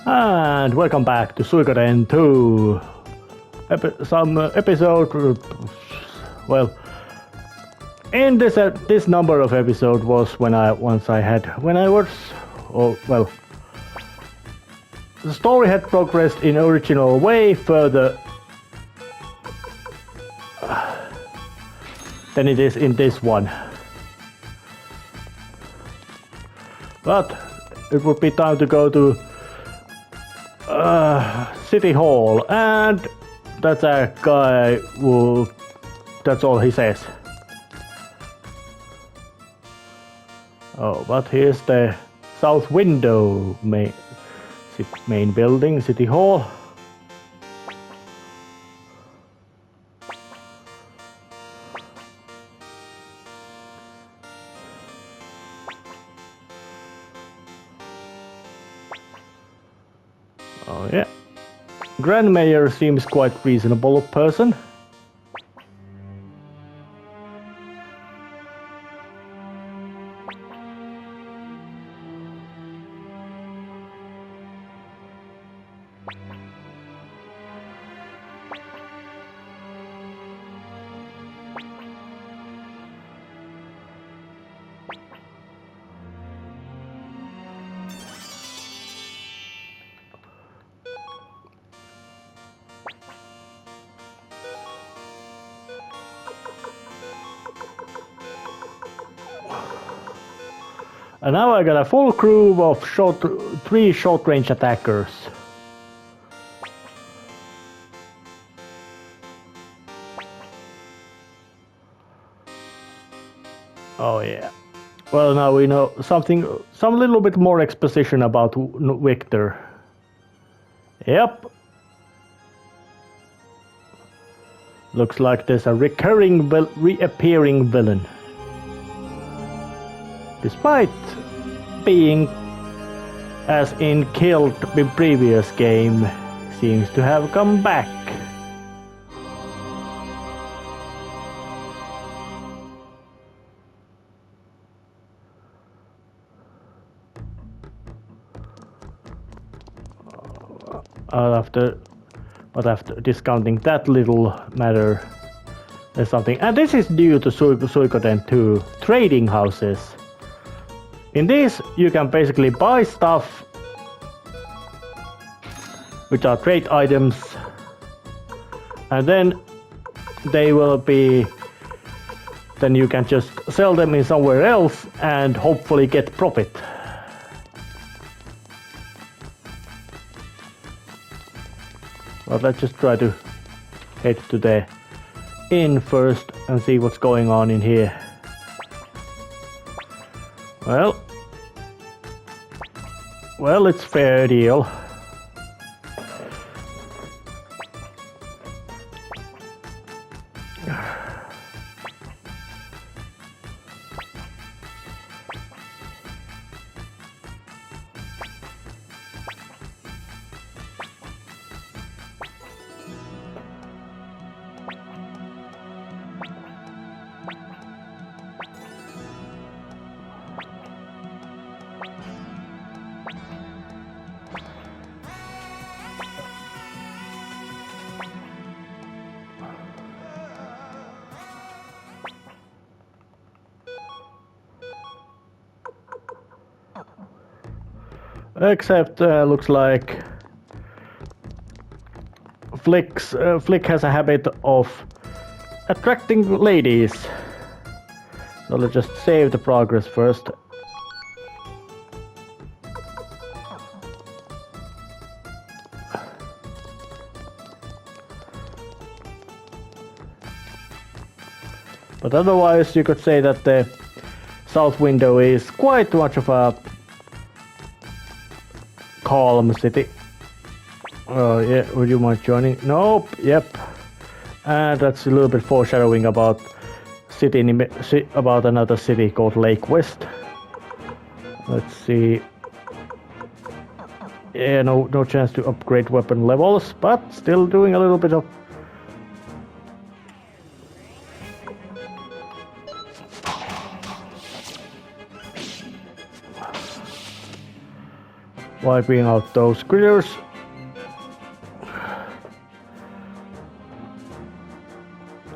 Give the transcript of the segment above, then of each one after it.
And welcome back to Suikoden 2. Some episode. Well, in this number of episode was when I was. Oh well. The story had progressed in original way further than it is in this one. But it would be time to go to City Hall, and that's a guy who. That's all he says. Oh, but here's the south window, main building, City Hall. Oh yeah. Grand Mayor seems quite reasonable person. And now I got a full crew of three short-range attackers. Oh yeah. Well, now we know some little bit more exposition about Victor. Yep. Looks like there's a reappearing villain. Despite being, as in killed in previous game, seems to have come back. After discounting that little matter, there's something, and this is due to Suikoden 2 trading houses. In this, you can basically buy stuff, which are trade items, and then they will be. Then you can just sell them in somewhere else and hopefully get profit. But let's just try to head to the inn first and see what's going on in here. Well, it's fair deal. Except looks like Flick has a habit of attracting ladies. So let's just save the progress first. But otherwise you could say that the south window is quite much of a calm city. Oh yeah, would you mind joining? Nope, yep. And that's a little bit foreshadowing about about another city called Lake West. Let's see. Yeah, no chance to upgrade weapon levels, but still doing a little bit of. wiping out those critters.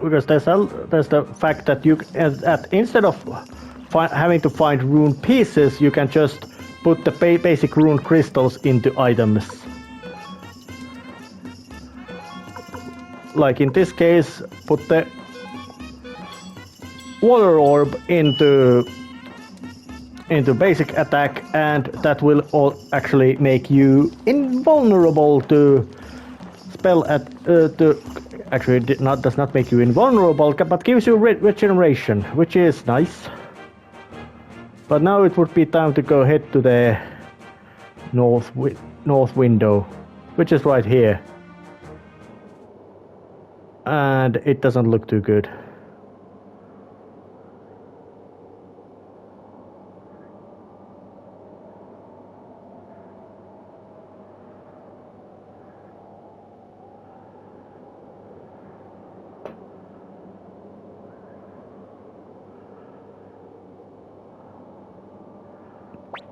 Because there's the fact that you instead of having to find rune pieces, you can just put the basic rune crystals into items. Like in this case, put the water orb into basic attack, and that will actually make you invulnerable to spell actually does not make you invulnerable, but gives you regeneration, which is nice. But now it would be time to go head to the north window, which is right here, and it doesn't look too good.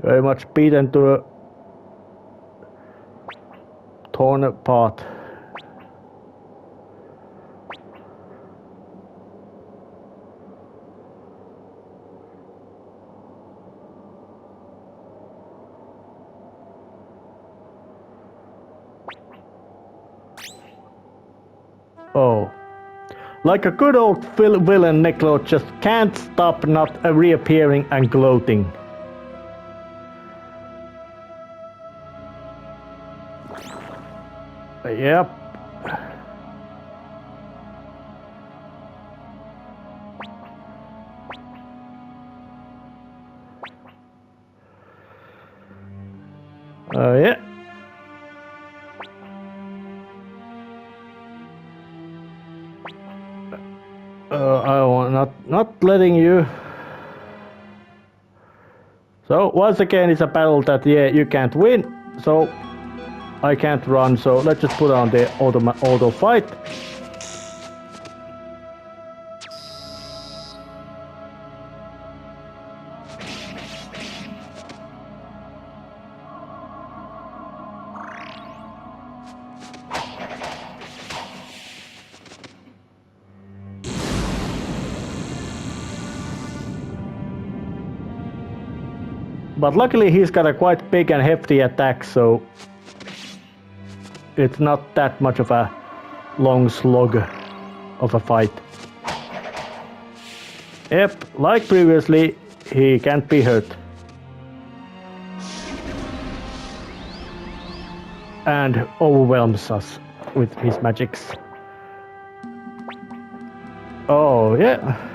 Very much beaten to a torn apart. Oh. Like a good old villain, Neclo just can't stop not reappearing and gloating. Yep. Yeah. I want not letting you. So once again, it's a battle that you can't win. So I can't run. So let's just put on the auto fight. But luckily he's got a quite big and hefty attack, so it's not that much of a long slog of a fight. Yep, like previously, he can't be hurt. And overwhelms us with his magics. Oh, yeah.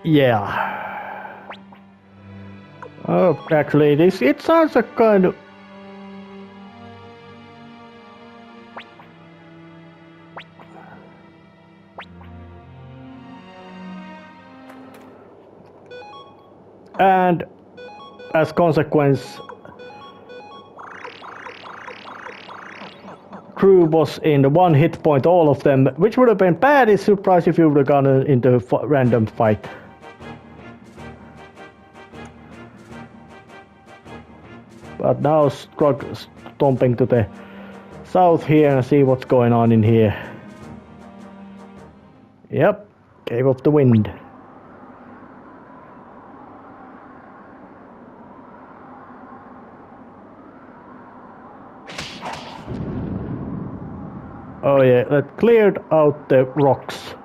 Yeah. Oh, actually, it sounds a kind of. And as consequence, crew was in one hit point, all of them, which would have been bad. It's surprised if you would have gone into a random fight. But now stomping to the south here and see what's going on in here. Yep, Cave of the Wind. Oh yeah, that cleared out the rocks.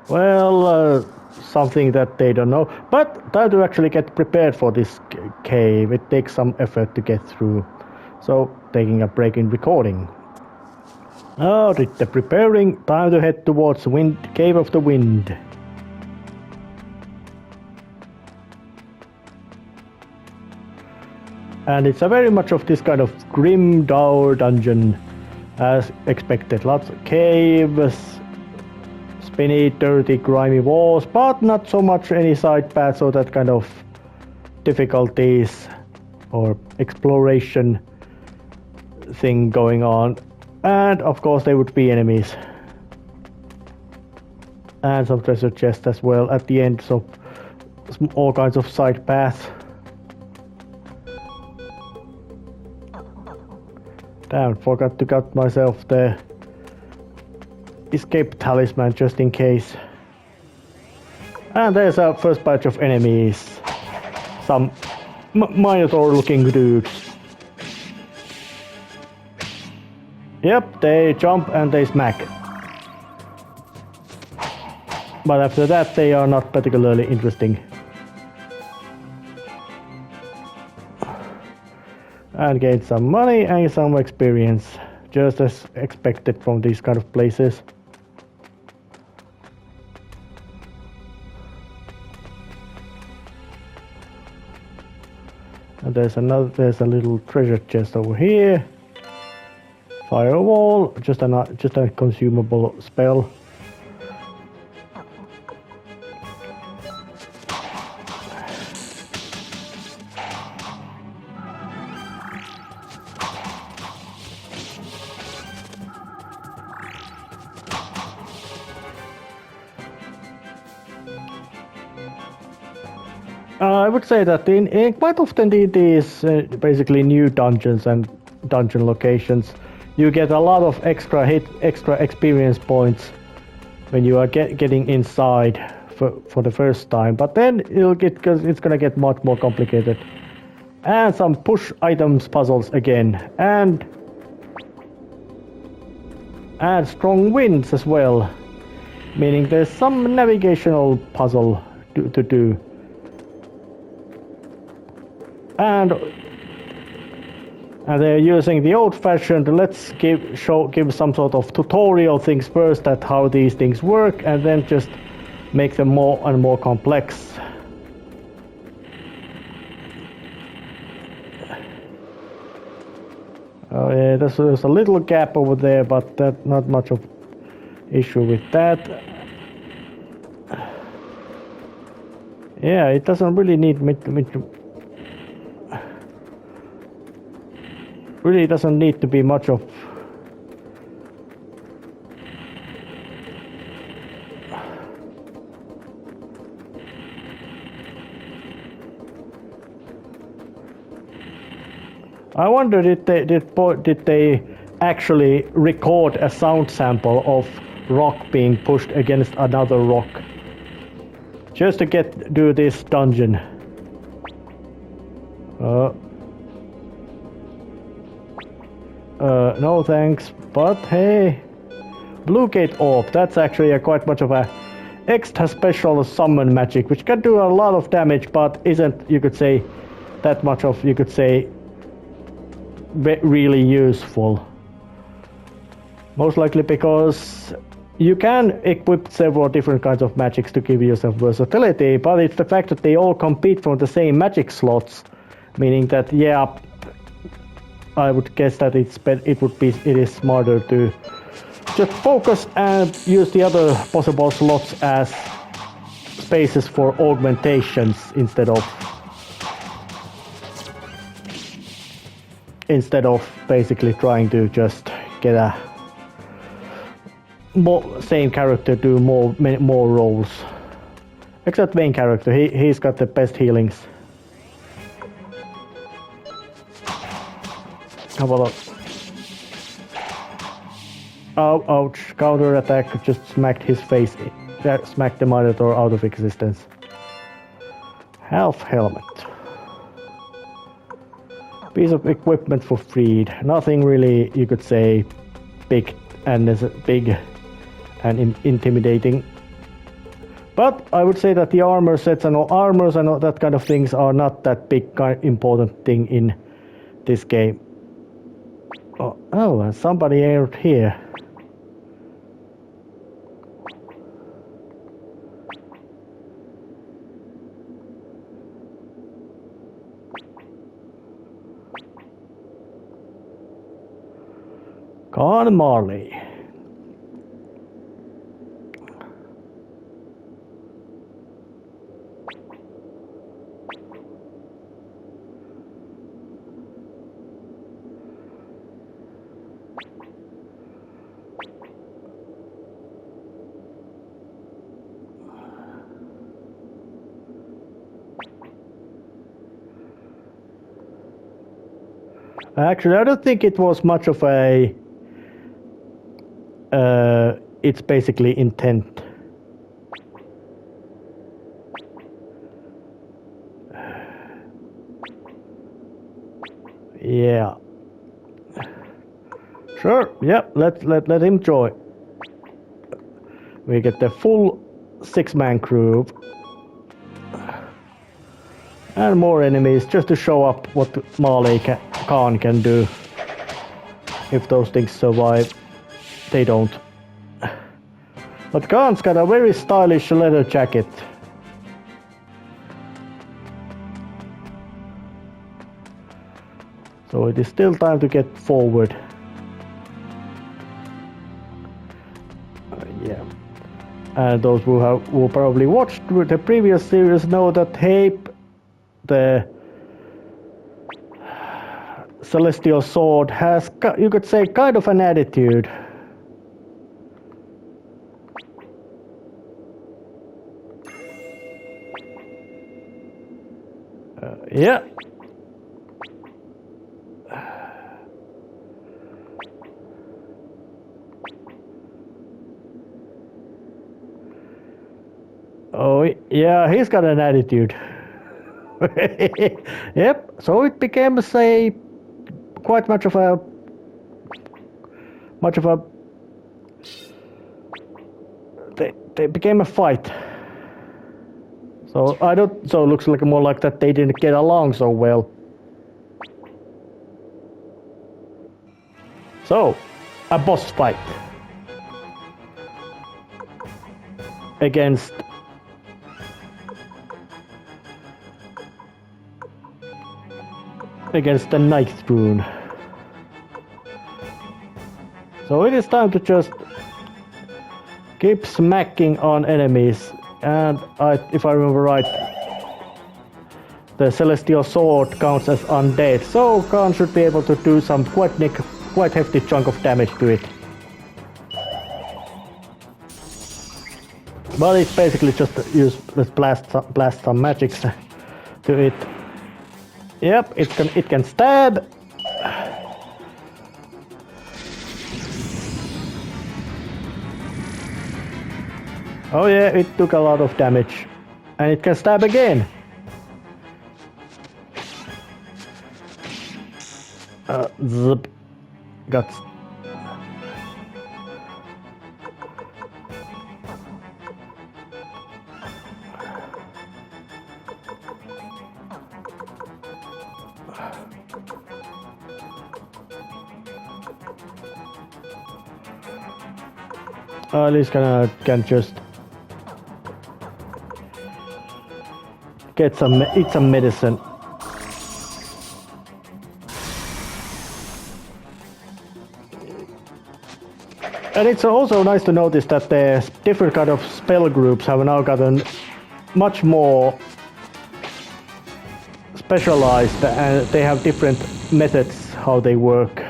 Well, something that they don't know. But time to actually get prepared for this cave. It takes some effort to get through. So, taking a break in recording. Oh, the preparing. Time to head towards Cave of the Wind. And it's a very much of this kind of grim, dour dungeon as expected. Lots of caves, spinny, dirty, grimy walls, but not so much any side paths or that kind of difficulties or exploration thing going on. And of course there would be enemies. And some treasure chests as well at the end, so all kinds of side paths. Damn, forgot to cut myself the escape talisman just in case. And there's our first batch of enemies. Some Minotaur looking dudes. Yep, they jump and they smack. But after that they are not particularly interesting. And gain some money and some experience, just as expected from these kind of places. And there's a little treasure chest over here. Firewall, just a consumable spell. I would say that in quite often these basically new dungeons and dungeon locations, you get a lot of extra experience points when you are getting inside for the first time. But then it's gonna get much more complicated. And some push items puzzles again, and strong winds as well, meaning there's some navigational puzzle to do. And they're using the old-fashioned let's give some sort of tutorial things first at how these things work, and then just make them more and more complex. Oh yeah, there's a little gap over there, but that not much of issue with that. Yeah, it doesn't really need me to really doesn't need to be much of I wonder did they actually record a sound sample of rock being pushed against another rock just to do this dungeon. No thanks, but hey, Blue Gate Orb, that's actually quite much of a extra special summon magic, which can do a lot of damage, but isn't, you could say, that much of, you could say, really useful. Most likely because you can equip several different kinds of magics to give yourself versatility, but it's the fact that they all compete from the same magic slots, meaning that, yeah, I would guess that it is smarter to just focus and use the other possible slots as spaces for augmentations instead of basically trying to just get a same character do more roles. Except main character, he's got the best healings. Have a look. Oh, ouch. Counter attack just smacked his face. That smacked the Minotaur out of existence. Health helmet. Piece of equipment for freed. Nothing really, you could say, big and intimidating. But I would say that the armor sets and armors and all that kind of things are not that big important thing in this game. Oh, somebody out here. Con Marley. Actually, I don't think it was much of a it's basically intent. Yeah. Sure. Yep. Let him join. We get the full 6-man crew and more enemies just to show up what Marley Khan can do. If those things survive, they don't. But Khan's got a very stylish leather jacket. So it is still time to get forward. Yeah. And those who probably watched the previous series know that Hape, the Celestial Sword, has, you could say, kind of an attitude. Yeah. Oh, yeah, he's got an attitude. Yep, so it became, say, quite much of a they became a fight. So so it looks like more like that they didn't get along so well. So, a boss fight against the Night Spoon. So it is time to just keep smacking on enemies, and if I remember right, the Celestial Sword counts as undead, so Khan should be able to do some quite hefty chunk of damage to it. But it's basically just let's blast some magics to it. Yep, it can stab. Oh yeah, it took a lot of damage. And it can stab again. Zip. Got. At least can just eat some medicine. And it's also nice to notice that the different kind of spell groups have now gotten much more specialized, and they have different methods how they work.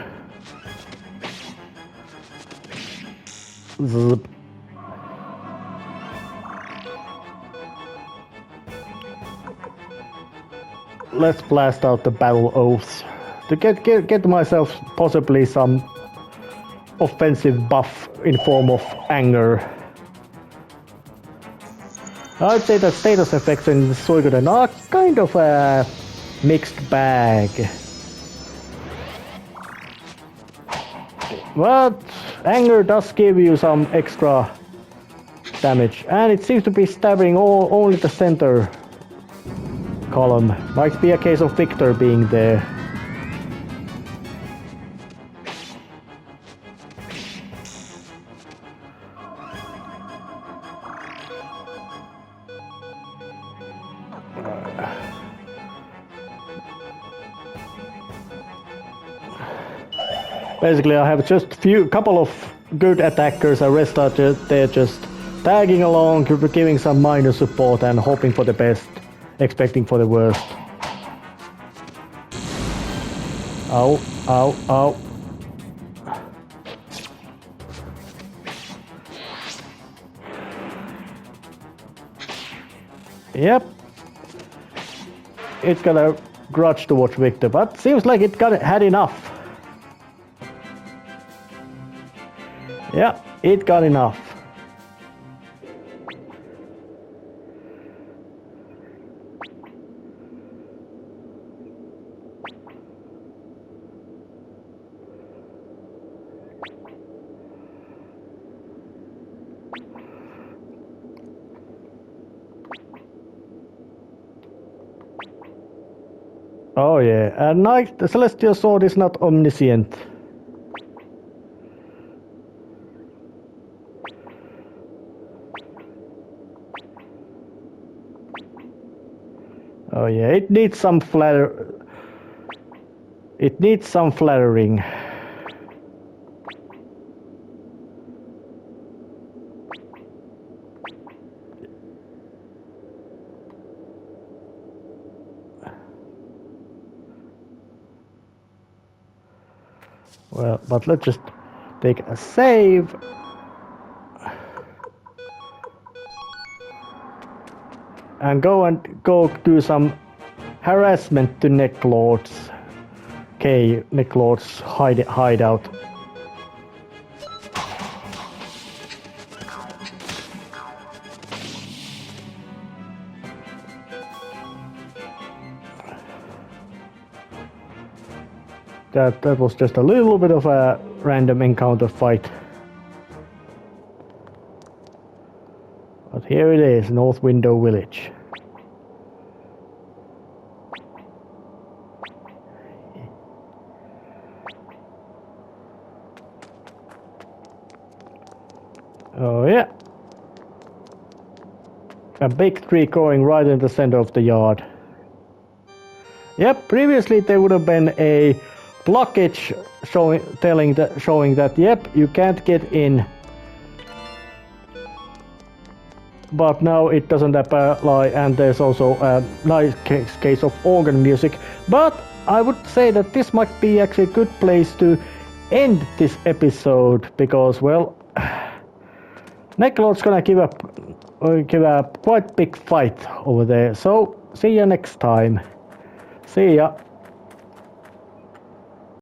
Zip. Let's blast out the battle oaths to get myself possibly some offensive buff in form of anger. I'd say that status effects in Suikoden are kind of a mixed bag. But anger does give you some extra damage, and it seems to be stabbing only the center column. Might be a case of Victor being there. Basically, I have just couple of good attackers. And rest are they're just tagging along, giving some minor support and hoping for the best, expecting for the worst. Ow, ow, ow. Yep. It's got a grudge towards Victor, but seems like it had enough. Yeah, it got enough. Oh yeah, and the Celestial Sword is not omniscient. Oh yeah, it needs some It needs some flattering. Well, but let's just take a save. And go do some harassment to Necklord's Necklord's hideout. That was just a little bit of a random encounter fight. But here it is, North Window Village. Oh yeah. A big tree growing right in the center of the yard. Yep, previously there would have been a blockage showing that yep, you can't get in. But now it doesn't apply, and there's also a nice case of organ music. But I would say that this might be actually a good place to end this episode, because, well, Necklord's gonna give a quite big fight over there. So, see ya next time. See ya.